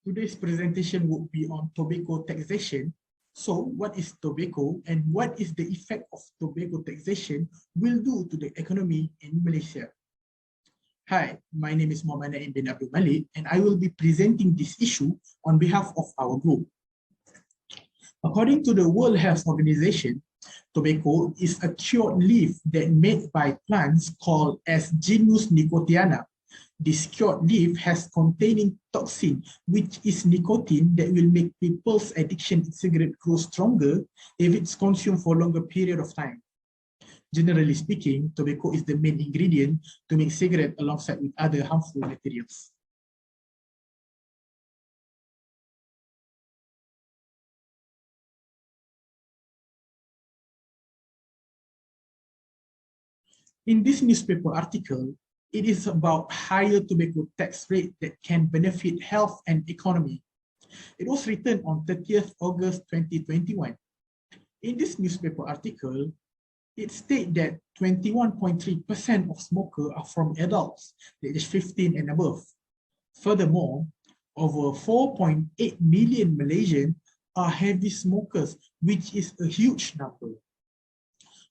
Today's presentation will be on tobacco taxation. So what is tobacco and what is the effect of tobacco taxation will do to the economy in Malaysia? Hi, my name is Muhammad Naim bin Abdul Malik and I will be presenting this issue on behalf of our group. According to the World Health Organization, tobacco is a cured leaf that made by plants called as genus Nicotiana. This cured leaf has containing toxin, which is nicotine that will make people's addiction to cigarette grow stronger if it's consumed for a longer period of time. Generally speaking, tobacco is the main ingredient to make cigarette alongside with other harmful materials. In this newspaper article, it is about higher tobacco tax rate that can benefit health and economy. It was written on 30th August 2021. In this newspaper article, it states that 21.3% of smokers are from adults, that is 15 and above. Furthermore, over 4.8 million Malaysians are heavy smokers, which is a huge number.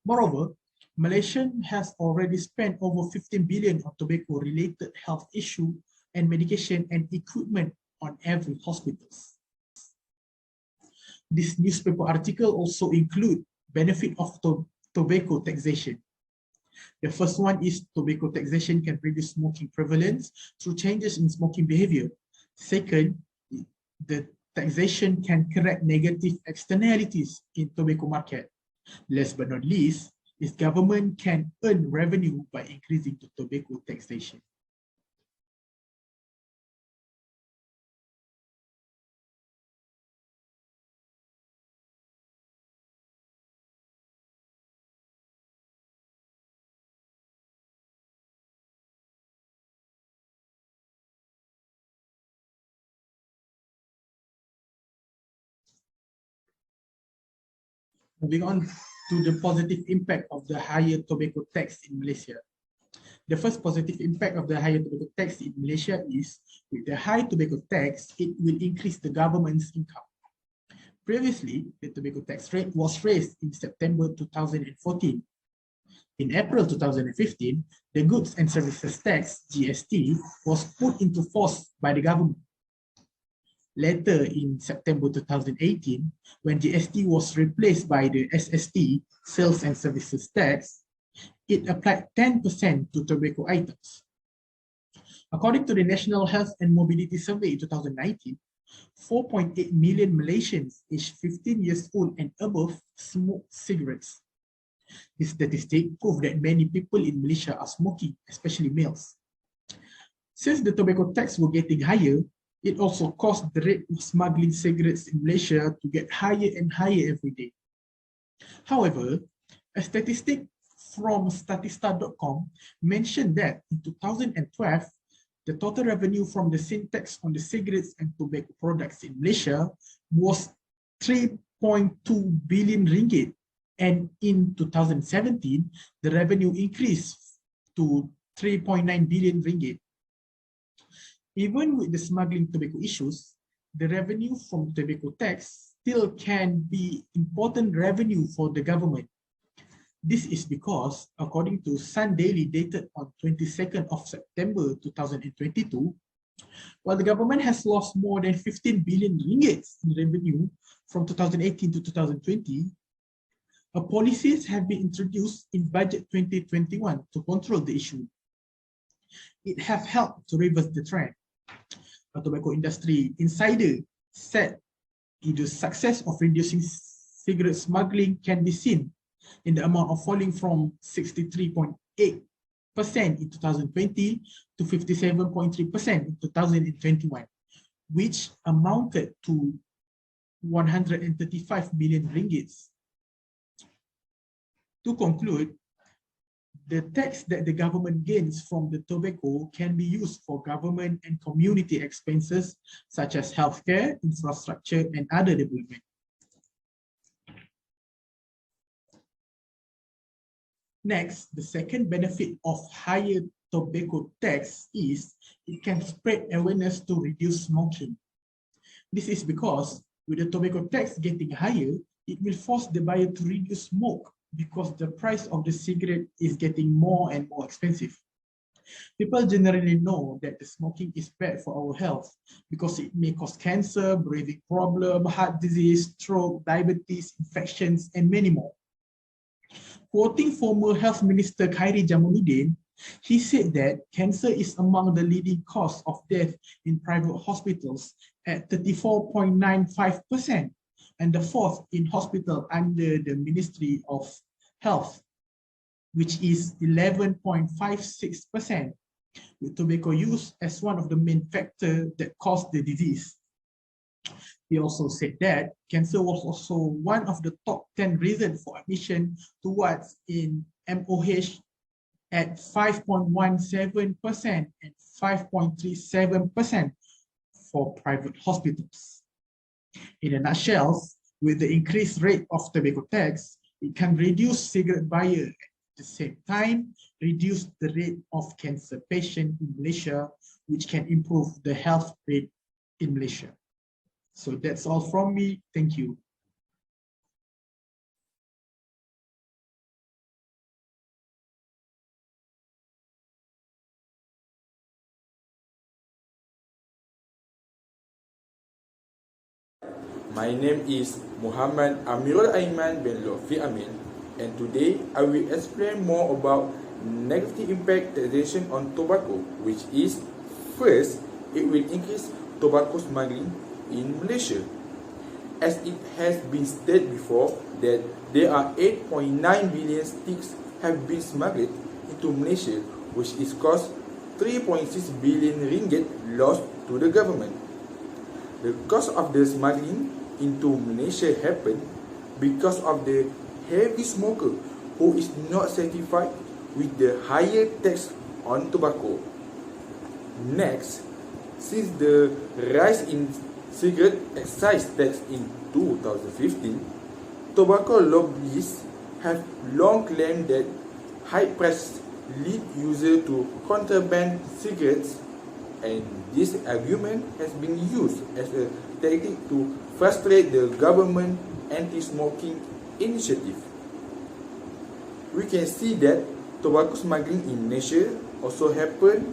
Moreover, Malaysia has already spent over 15 billion on tobacco-related health issue and medication and equipment on every hospitals. This newspaper article also includes benefit of tobacco taxation. The first one is tobacco taxation can reduce smoking prevalence through changes in smoking behavior. Second, the taxation can correct negative externalities in tobacco market. Last but not least, is government can earn revenue by increasing the tobacco taxation. Moving on to the positive impact of the higher tobacco tax in Malaysia. The first positive impact of the higher tobacco tax in Malaysia is, with the high tobacco tax, it will increase the government's income. Previously, the tobacco tax rate was raised in September 2014. In April 2015, the Goods and Services Tax, GST, was put into force by the government. Later in September 2018, when GST was replaced by the SST, Sales and Services Tax, it applied 10% to tobacco items. According to the National Health and Mobility Survey in 2019, 4.8 million Malaysians aged 15 years old and above smoke cigarettes. This statistic proves that many people in Malaysia are smoking, especially males. Since the tobacco tax were getting higher, it also caused the rate of smuggling cigarettes in Malaysia to get higher and higher every day. However, a statistic from Statista.com mentioned that in 2012, the total revenue from the sin tax on the cigarettes and tobacco products in Malaysia was 3.2 billion ringgit, and in 2017, the revenue increased to 3.9 billion ringgit. Even with the smuggling tobacco issues, the revenue from tobacco tax still can be important revenue for the government. This is because, according to Sun Daily dated on 22nd of September 2022, while the government has lost more than 15 billion ringgit in revenue from 2018 to 2020, policies have been introduced in Budget 2021 to control the issue. It has helped to reverse the trend. A tobacco industry insider said the success of reducing cigarette smuggling can be seen in the amount of falling from 63.8% in 2020 to 57.3% in 2021, which amounted to 135 million ringgit. To conclude, the tax that the government gains from the tobacco can be used for government and community expenses such as healthcare, infrastructure, and other development. Next, the second benefit of higher tobacco tax is it can spread awareness to reduce smoking. This is because with the tobacco tax getting higher, it will force the buyer to reduce smoke because the price of the cigarette is getting more and more expensive. People generally know that the smoking is bad for our health because it may cause cancer, breathing problem, heart disease, stroke, diabetes, infections, and many more. Quoting former Health Minister Khairi Jamaluddin, he said that cancer is among the leading cause of death in private hospitals at 34.95%, and the fourth in hospital under the Ministry of Health, which is 11.56%, with tobacco use as one of the main factors that cause the disease. He also said that cancer was also one of the top 10 reasons for admission to wards in MOH at 5.17% and 5.37% for private hospitals. In a nutshell, with the increased rate of tobacco tax, it can reduce cigarette buyers at the same time, reduce the rate of cancer patients in Malaysia, which can improve the health rate in Malaysia. So that's all from me. Thank you. My name is Muhammad Amirul Aiman bin Lofi Amin, and today I will explain more about negative impact taxation on tobacco, which is, first, it will increase tobacco smuggling in Malaysia. As it has been stated before that there are 8.9 billion sticks have been smuggled into Malaysia, which is cost 3.6 billion ringgit lost to the government. The cost of the smuggling into Malaysia happened because of the heavy smoker who is not satisfied with the higher tax on tobacco. Next, since the rise in cigarette excise tax in 2015, tobacco lobbyists have long claimed that high prices lead users to contraband cigarettes, and this argument has been used as a tactic to frustrate the government anti-smoking initiative. We can see that tobacco smuggling in Malaysia also happened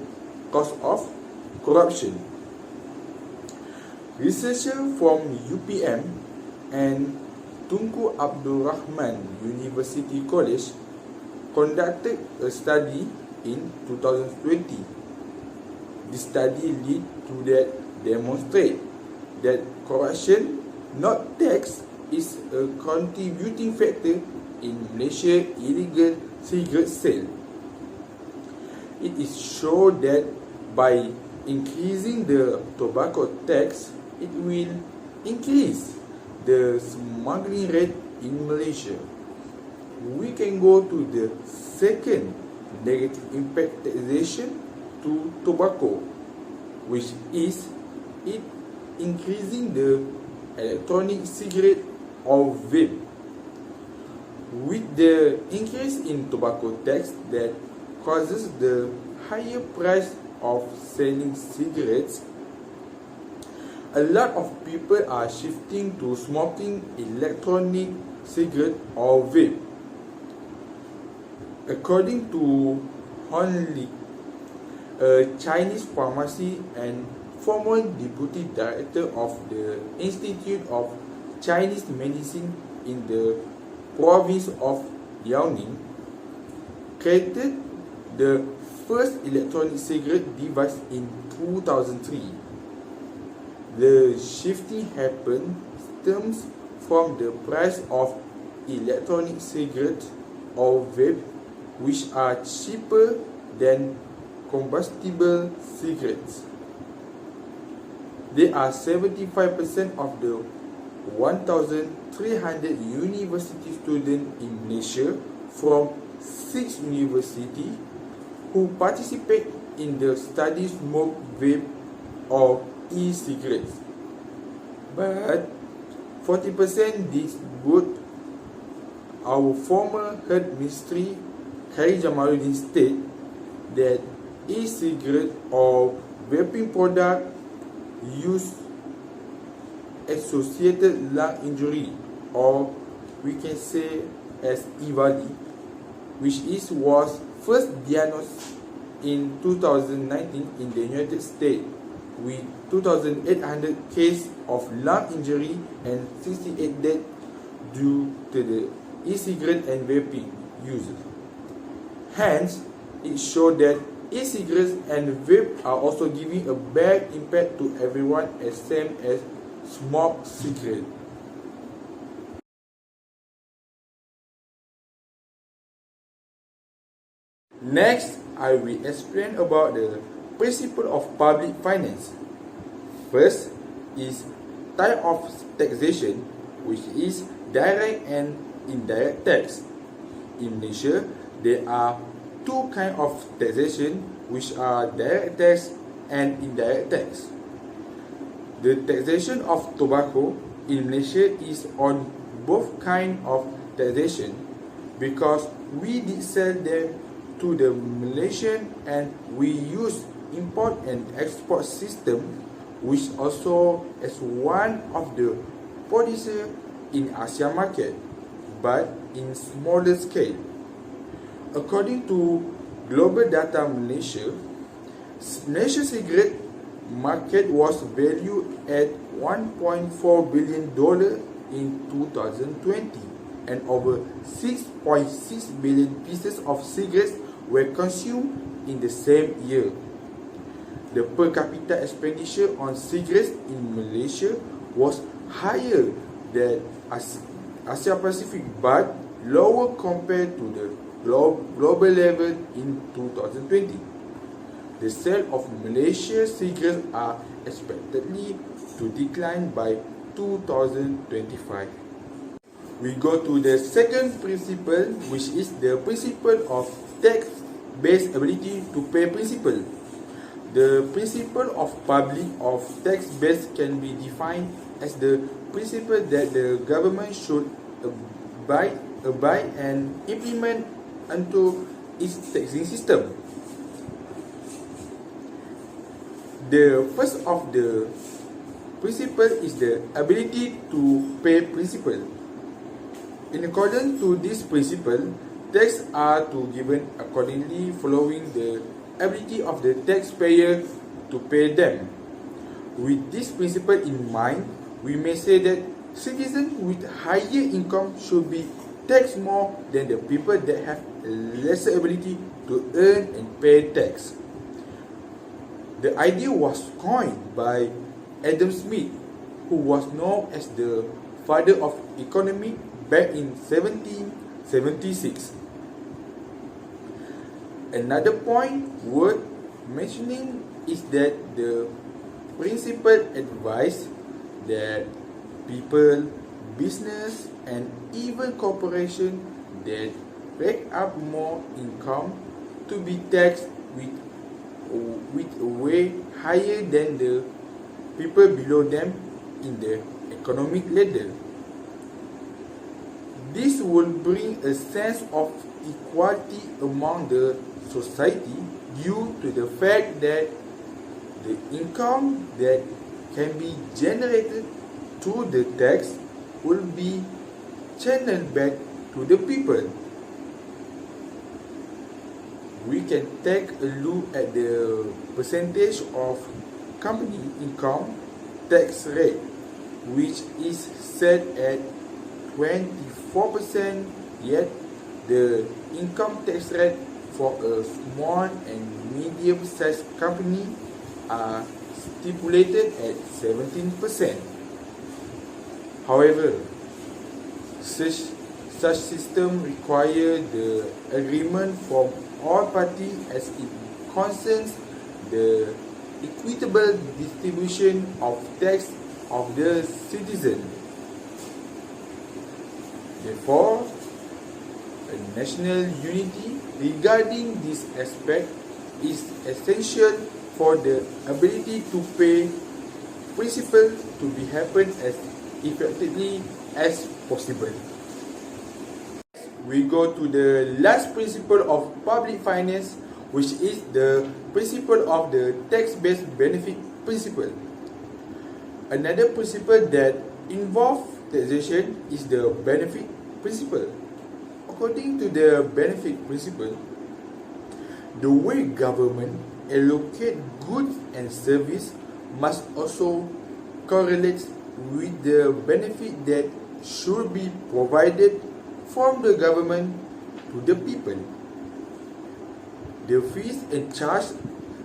because of corruption. Researchers from UPM and Tunku Abdul Rahman University College conducted a study in 2020. This study led to that demonstrate that corruption, not tax, is a contributing factor in Malaysia's illegal cigarette sale. It is shown that by increasing the tobacco tax, it will increase the smuggling rate in Malaysia. We can go to the second negative impact taxation to tobacco, which is it increasing the electronic cigarette or vape. With the increase in tobacco tax that causes the higher price of selling cigarettes, a lot of people are shifting to smoking electronic cigarette or vape. According to Hon Li, a Chinese pharmacy and former deputy director of the Institute of Chinese Medicine in the province of Liaoning, created the first electronic cigarette device in 2003. The shifting happened stems from the price of electronic cigarettes or vape, which are cheaper than combustible cigarettes. There are 75% of the 1,300 university students in Malaysia from 6 universities who participate in the study smoke vape or e-cigarettes. But 40% dispute. Our former Health Ministry Khairi Jamaluddin state that e-cigarette or vaping product use associated lung injury, or we can say as EVALI, which was first diagnosed in 2019 in the United States with 2,800 cases of lung injury and 68 deaths due to the e-cigarette and vaping users. Hence, it showed that e-cigarettes and vape are also giving a bad impact to everyone as same as smoke cigarette. Next, I will explain about the principle of public finance. First is type of taxation, which is direct and indirect tax. In Malaysia, there are two kinds of taxation, which are direct tax and indirect tax. The taxation of tobacco in Malaysia is on both kinds of taxation because we did sell them to the Malaysian and we use import and export system, which also is one of the producer in ASEAN market, but in smaller scale. According to Global Data Malaysia, Malaysia cigarette market was valued at $1.4 billion in 2020, and over 6.6 billion pieces of cigarettes were consumed in the same year. The per capita expenditure on cigarettes in Malaysia was higher than Asia Pacific but lower compared to the global level in 2020. The sale of Malaysia cigarettes are expectedly to decline by 2025. We go to the second principle, which is the principle of tax-based ability to pay principle. The principle of public of tax-based can be defined as the principle that the government should abide and implement into its taxing system. The first of the principle is the ability to pay principle. In accordance to this principle, taxes are to given accordingly following the ability of the taxpayer to pay them. With this principle in mind, we may say that citizens with higher income should be taxed more than the people that have lesser ability to earn and pay tax. The idea was coined by Adam Smith, who was known as the father of economy back in 1776. Another point worth mentioning is that the principle advised that people, business, and even corporation that rack up more income to be taxed with a way higher than the people below them in the economic ladder. This will bring a sense of equality among the society due to the fact that the income that can be generated through the tax will be channeled back to the people. We can take a look at the percentage of company income tax rate, which is set at 24%, yet the income tax rate for a small and medium-sized company are stipulated at 17%. However, such system require the agreement from all parties as it concerns the equitable distribution of tax of the citizen. Therefore, a national unity regarding this aspect is essential for the ability to pay principle to be happen as effectively as possible. We go to the last principle of public finance, which is the principle of the tax-based benefit principle. Another principle that involves taxation is the benefit principle. According to the benefit principle, the way government allocate goods and service must also correlate with the benefit that should be provided from the government to the people. The fees and charges,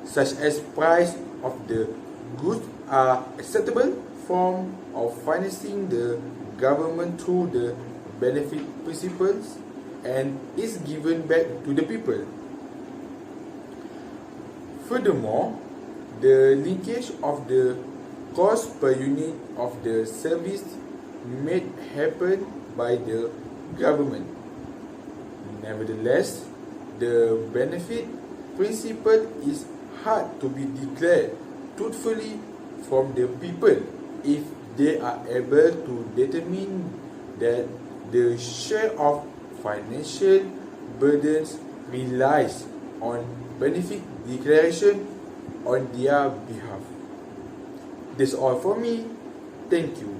such as price of the goods, are acceptable form of financing the government through the benefit principles and is given back to the people. Furthermore, the linkage of the cost per unit of the service made happen by the government. Nevertheless, the benefit principle is hard to be declared truthfully from the people if they are able to determine that the share of financial burdens relies on benefit declaration on their behalf. That's all for me. Thank you.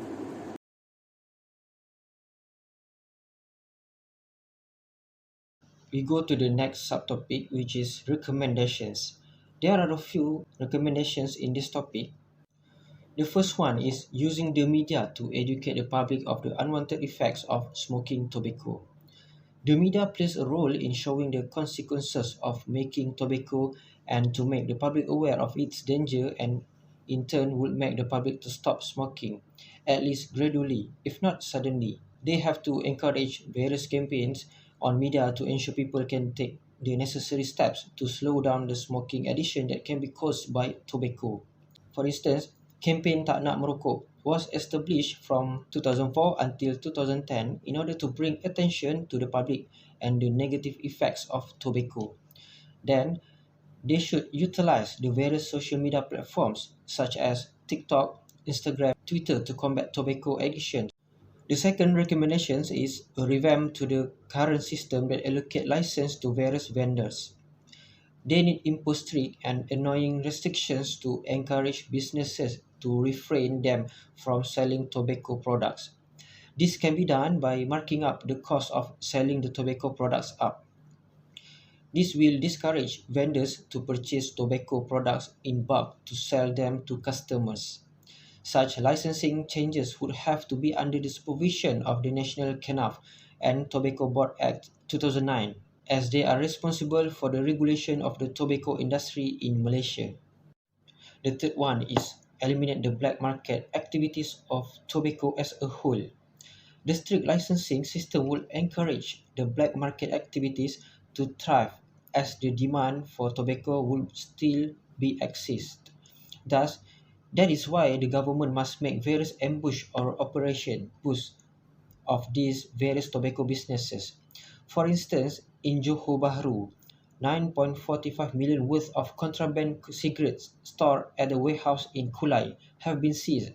We go to the next subtopic, which is recommendations. There are a few recommendations in this topic. The first one is using the media to educate the public of the unwanted effects of smoking tobacco. The media plays a role in showing the consequences of making tobacco and to make the public aware of its danger, and in turn would make the public to stop smoking, at least gradually, if not suddenly. They have to encourage various campaigns on media to ensure people can take the necessary steps to slow down the smoking addiction that can be caused by tobacco. For instance, campaign Tak Nak Merokok was established from 2004 until 2010 in order to bring attention to the public and the negative effects of tobacco. Then, they should utilize the various social media platforms such as TikTok, Instagram, Twitter to combat tobacco addiction. The second recommendation is a revamp to the current system that allocate license to various vendors. They need impose strict and annoying restrictions to encourage businesses to refrain them from selling tobacco products. This can be done by marking up the cost of selling the tobacco products up. This will discourage vendors to purchase tobacco products in bulk to sell them to customers. Such licensing changes would have to be under the supervision of the National Cannabis and Tobacco Board Act 2009, as they are responsible for the regulation of the tobacco industry in Malaysia. The third one is eliminate the black market activities of tobacco as a whole. The strict licensing system will encourage the black market activities to thrive, as the demand for tobacco will still be exist. Thus, that is why the government must make various ambush or operation boost of these various tobacco businesses. For instance, in Johor Bahru, 9.45 million worth of contraband cigarettes stored at the warehouse in Kulai have been seized,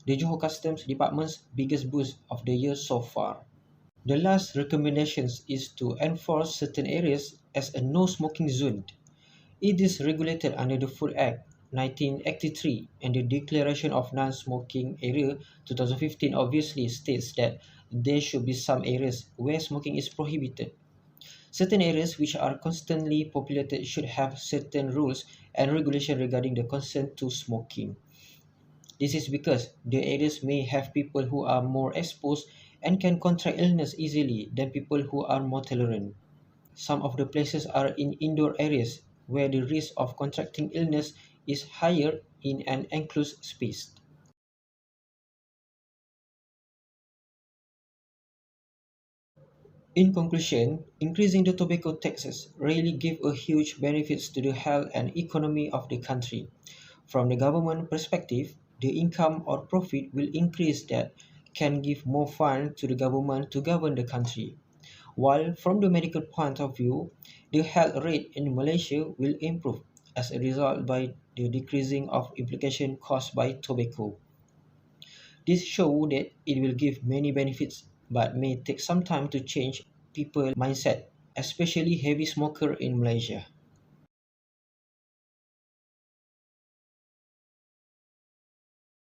the Johor Customs Department's biggest boost of the year so far. The last recommendation is to enforce certain areas as a no smoking zone. It is regulated under the Food Act 1983, and the Declaration of Non-Smoking Area 2015 obviously states that there should be some areas where smoking is prohibited. Certain areas which are constantly populated should have certain rules and regulation regarding the consent to smoking. This is because the areas may have people who are more exposed and can contract illness easily than people who are more tolerant. Some of the places are in indoor areas where the risk of contracting illness is higher in an enclosed space. In conclusion, increasing the tobacco taxes really give a huge benefits to the health and economy of the country. From the government perspective, the income or profit will increase that can give more funds to the government to govern the country. While from the medical point of view, the health rate in Malaysia will improve as a result by the decreasing of implication caused by tobacco. This shows that it will give many benefits but may take some time to change people mindset, especially heavy smoker in Malaysia.